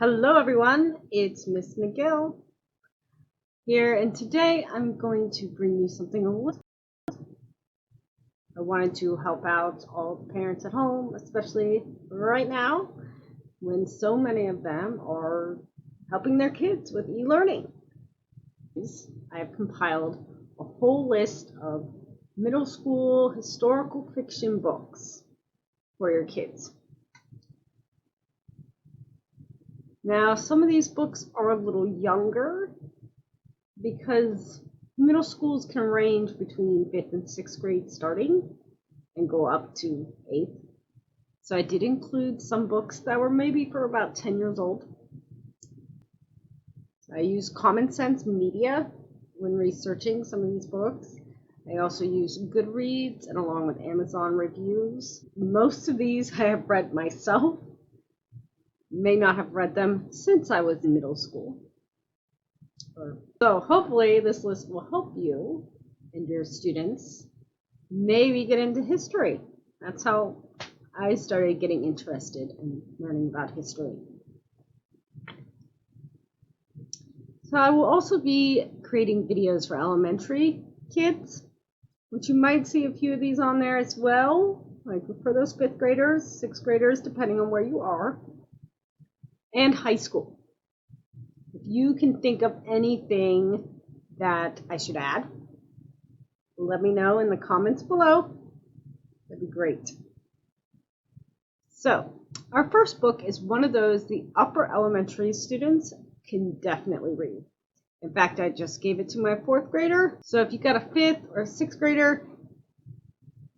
Hello everyone, it's Miss McGill here, and today I'm going to bring you something a little. I wanted to help out all the parents at home, especially right now when so many of them are helping their kids with e-learning. I have compiled a whole list of middle school historical fiction books for your kids. Now, some of these books are a little younger because middle schools can range between 5th and 6th grade starting and go up to 8th. So I did include some books that were maybe for about 10 years old. I use Common Sense Media when researching some of these books. I also use Goodreads and along with Amazon reviews. Most of these I have read myself. May not have read them since I was in middle school. So hopefully this list will help you and your students maybe get into history. That's how I started getting interested in learning about history. So I will also be creating videos for elementary kids, which you might see a few of these on there as well, like for those 5th graders, 6th graders, depending on where you are, and high school. If you can think of anything that I should add, let me know in the comments below. That'd be great. So, our first book is one of those the upper elementary students can definitely read. In fact, I just gave it to my 4th grader. So if you got a 5th or a 6th grader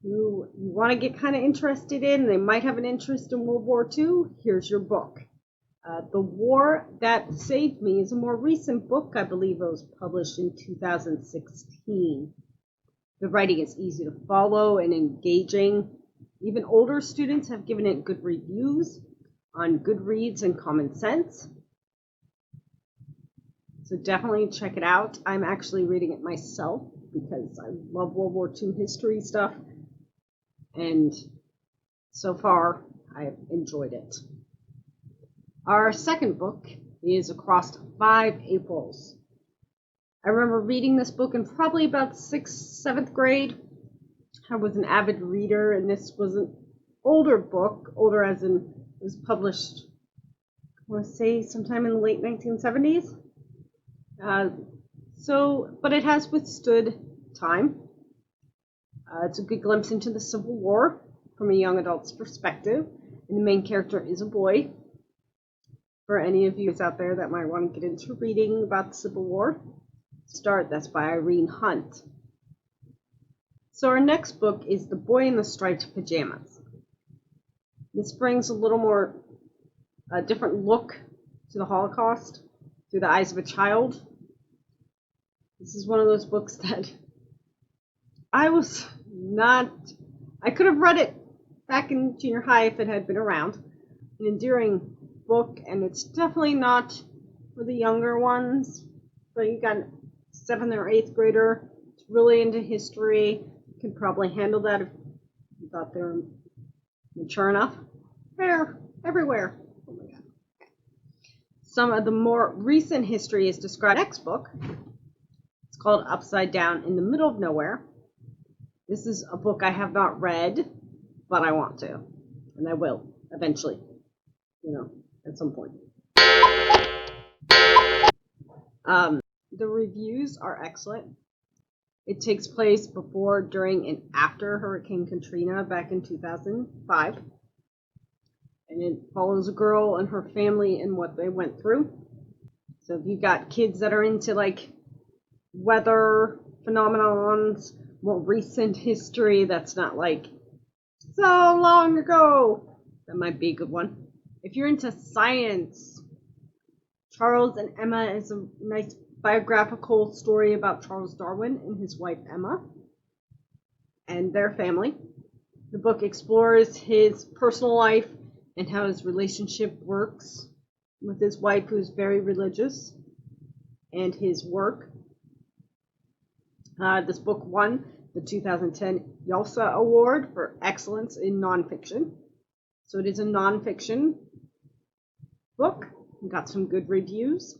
who you want to get kind of interested in, they might have an interest in World War II, here's your book. The War That Saved Me is a more recent book. I believe it was published in 2016. The writing is easy to follow and engaging. Even older students have given it good reviews on Goodreads and Common Sense. So definitely check it out. I'm actually reading it myself because I love World War II history stuff. And so far, I've enjoyed it. Our second book is Across 5 Aprils. I remember reading this book in probably about 6th, 7th grade. I was an avid reader, and this was an older book, older as in it was published, I want to say sometime in the late 1970s. But it has withstood time. It's a good glimpse into the Civil War from a young adult's perspective, and the main character is a boy. For any of you out there that might want to get into reading about the Civil War, that's by Irene Hunt. So our next book is The Boy in the Striped Pajamas. This brings a little more different look to the Holocaust through the eyes of a child. This is one of those books that I could have read it back in junior high if it had been around. An endearing book, and it's definitely not for the younger ones. So you got a 7th or 8th grader that's really into history, can probably handle that if you thought they were mature enough. They're everywhere. Oh my God. Some of the more recent history is described in the next book. It's called Upside Down in the Middle of Nowhere. This is a book I have not read, but I want to, and I will eventually, at some point. The reviews are excellent. It takes place before, during, and after Hurricane Katrina back in 2005. And it follows a girl and her family and what they went through. So if you got kids that are into like weather phenomenons, more recent history that's not like so long ago, that might be a good one. If you're into science, Charles and Emma is a nice biographical story about Charles Darwin and his wife Emma and their family. The book explores his personal life and how his relationship works with his wife, who's very religious, and his work. This book won the 2010 YALSA Award for Excellence in Nonfiction. So it is a nonfiction book. got some good reviews.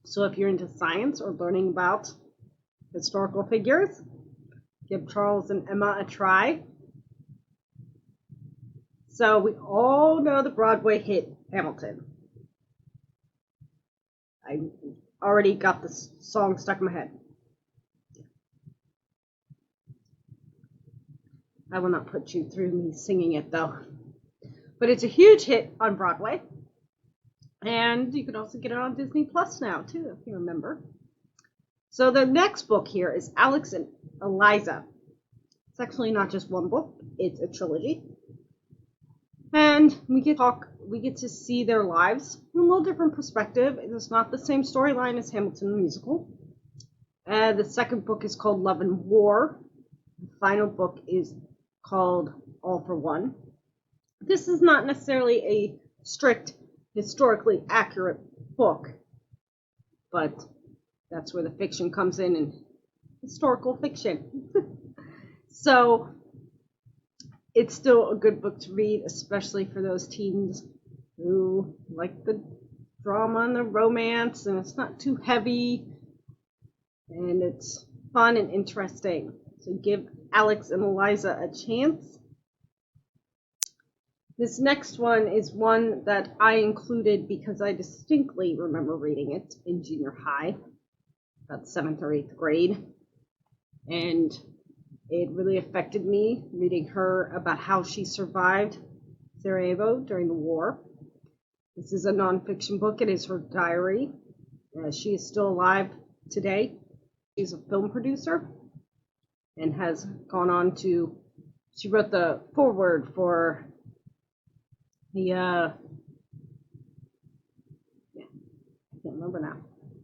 So if you're into science or learning about historical figures, give Charles and Emma a try. So we all know the Broadway hit Hamilton. I already got the song stuck in my head. I will not put you through me singing it though. But it's a huge hit on Broadway. And you can also get it on Disney Plus now too, if you remember. So the next book here is Alex and Eliza. It's actually not just one book, it's a trilogy. And we get to see their lives from a little different perspective. It is not the same storyline as Hamilton the musical. The second book is called Love and War. The final book is called All for One. This is not necessarily a strict, historically accurate book, but that's where the fiction comes in historical fiction. So it's still a good book to read, especially for those teens who like the drama and the romance, and it's not too heavy, and it's fun and interesting. So give Alex and Eliza a chance. This next one is one that I included because I distinctly remember reading it in junior high, about 7th or 8th grade, and it really affected me, reading her about how she survived Sarajevo during the war. This is a nonfiction book. It is her diary. She is still alive today. She's a film producer and has gone on to, she wrote the foreword for the, I can't remember now,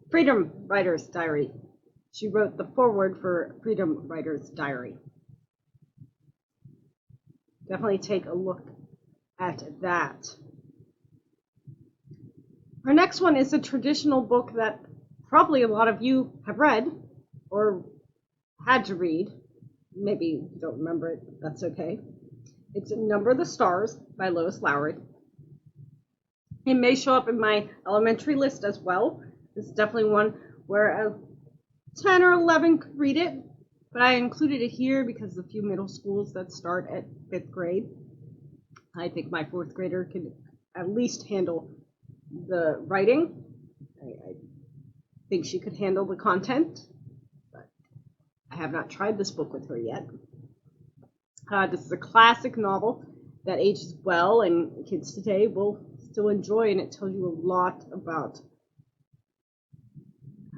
Freedom Writer's Diary. She wrote the foreword for Freedom Writer's Diary. Definitely take a look at that. Our next one is a traditional book that probably a lot of you have read or had to read. Maybe you don't remember it, but that's okay. It's Number of the Stars by Lois Lowry. It may show up in my elementary list as well. It's definitely one where a 10 or 11 could read it, but I included it here because the few middle schools that start at 5th grade, I think my 4th grader could at least handle the writing. I think she could handle the content, but I have not tried this book with her yet. This is a classic novel that ages well, and kids today will still enjoy, and it tells you a lot about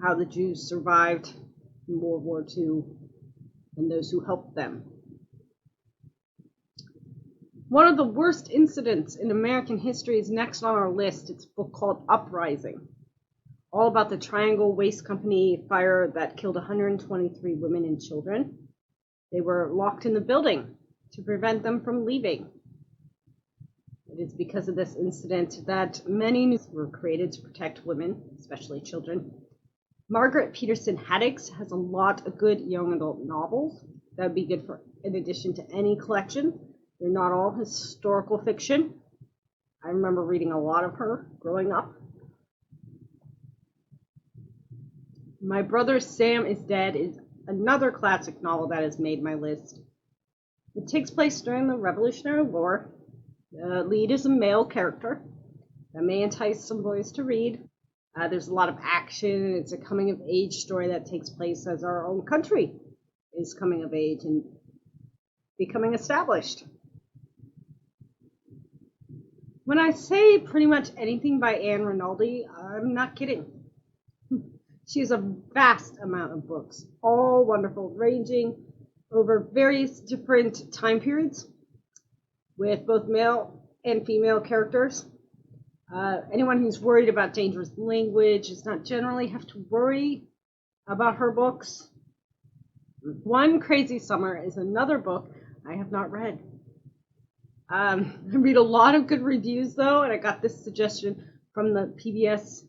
how the Jews survived in World War II and those who helped them. One of the worst incidents in American history is next on our list. It's a book called Uprising, all about the Triangle Waste Company fire that killed 123 women and children. They were locked in the building to prevent them from leaving. It is because of this incident that many news were created to protect women, especially children. Margaret Peterson Haddix has a lot of good young adult novels that would be good for, in addition to any collection. They're not all historical fiction. I remember reading a lot of her growing up. My Brother Sam is Dead is another classic novel that has made my list. It takes place during the Revolutionary War. The lead is a male character. That may entice some boys to read. There's a lot of action. It's a coming-of-age story that takes place as our own country is coming of age and becoming established. When I say pretty much anything by Ann Rinaldi, I'm not kidding. She has a vast amount of books, all wonderful, ranging over various different time periods with both male and female characters. Anyone who's worried about dangerous language does not generally have to worry about her books. One Crazy Summer is another book I have not read. I read a lot of good reviews though, and I got this suggestion from the PBS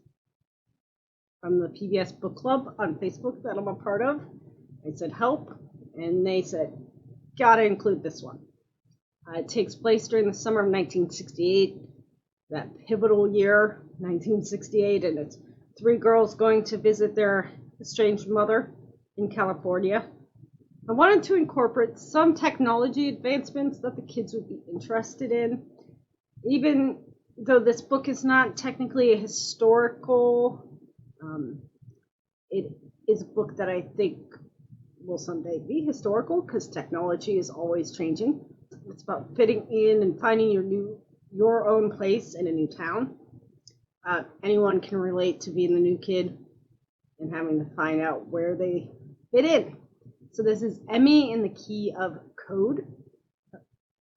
book club on Facebook that I'm a part of. I said help, and they said gotta include this one. It takes place during the summer of 1968. that pivotal year, 1968, and it's three girls going to visit their estranged mother in California. I wanted to incorporate some technology advancements that the kids would be interested in, even though this book is not technically a historical. It is a book that I think will someday be historical because technology is always changing. It's about fitting in and finding your own place in a new town. Anyone can relate to being the new kid and having to find out where they fit in. So this is Emmy in the Key of Code,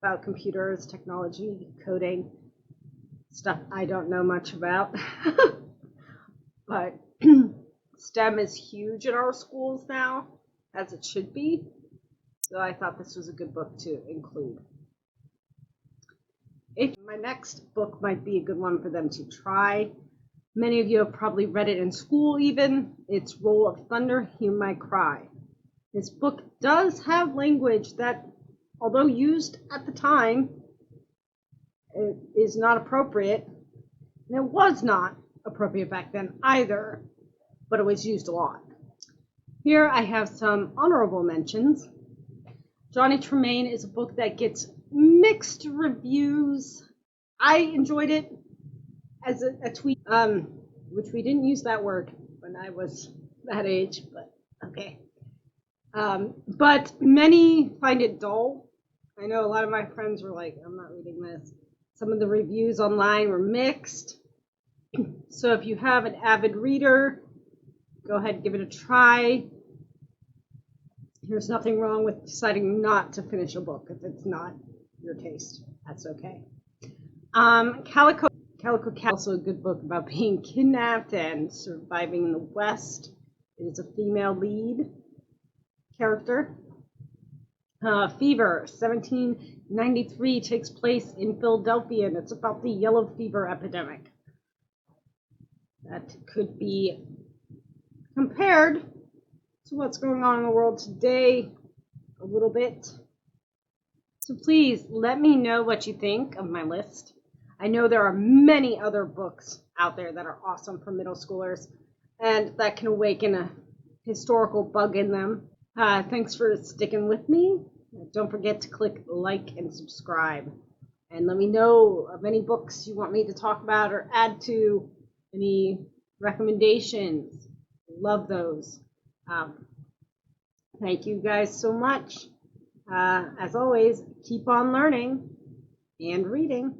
about computers, technology, coding, stuff I don't know much about. But STEM is huge in our schools now, as it should be. So I thought this was a good book to include. My next book might be a good one for them to try. Many of you have probably read it in school even. It's Roll of Thunder, Hear My Cry. This book does have language that, although used at the time, it is not appropriate. And it was not appropriate back then either, but it was used a lot. Here I have some honorable mentions. Johnny Tremain is a book that gets mixed reviews. I enjoyed it as a tweet, which we didn't use that word when I was that age, but okay. But many find it dull. I know a lot of my friends were like, I'm not reading this. Some of the reviews online were mixed. So if you have an avid reader, go ahead and give it a try. There's nothing wrong with deciding not to finish a book if it's not your taste. That's okay. Calico Captive is also a good book about being kidnapped and surviving in the West. It is a female lead character. Fever, 1793, takes place in Philadelphia, and it's about the yellow fever epidemic. That could be compared to what's going on in the world today a little bit. So please let me know what you think of my list. I know there are many other books out there that are awesome for middle schoolers and that can awaken a historical bug in them. Thanks for sticking with me. Don't forget to click like and subscribe. And let me know of any books you want me to talk about or add to, any recommendations. Love those. Thank you guys so much. As always, keep on learning and reading.